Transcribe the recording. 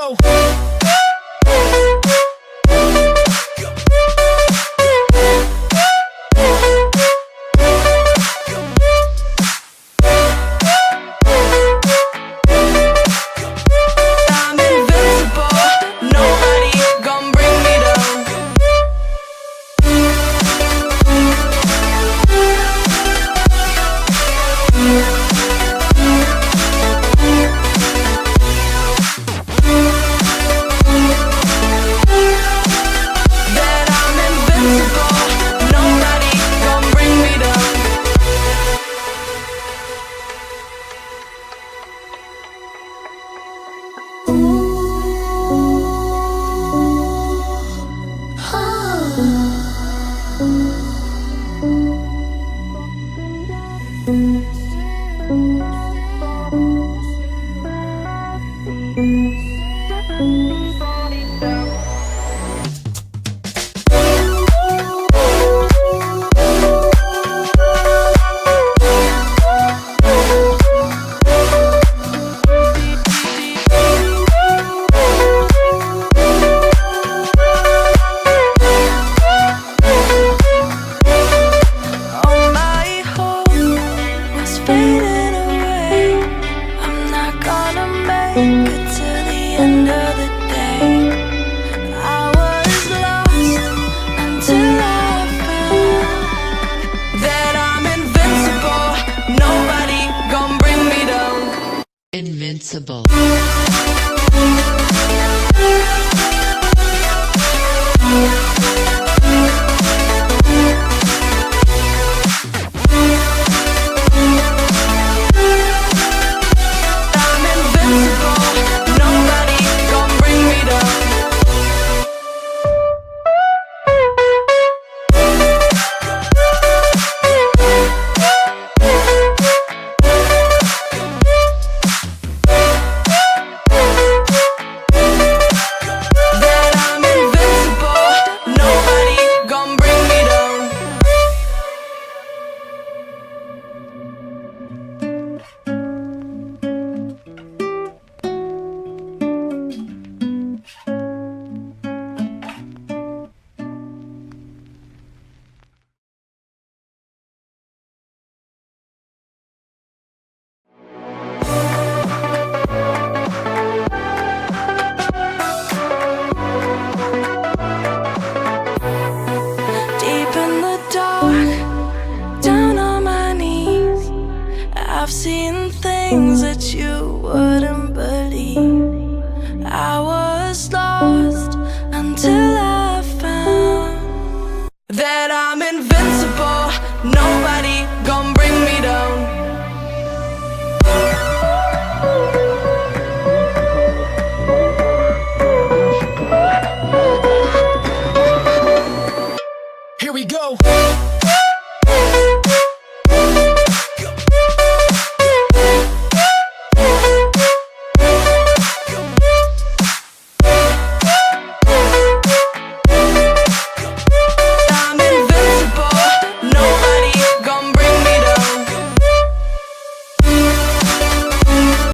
go. I'm invincible, nobody gon' bring me down. That I'm invincible, nobody gon' bring me down. All my hope was fading away. I'm not gonna make it to the end of the day. I was lost until I found that I'm invincible, nobody gon' bring me down. Invincible. I'm invincible, nobody gon' bring me down. That I'm invincible, nobody gon' bring me down. Deep in the dark, down on my knees, I've seen things that you wouldn't believe. I was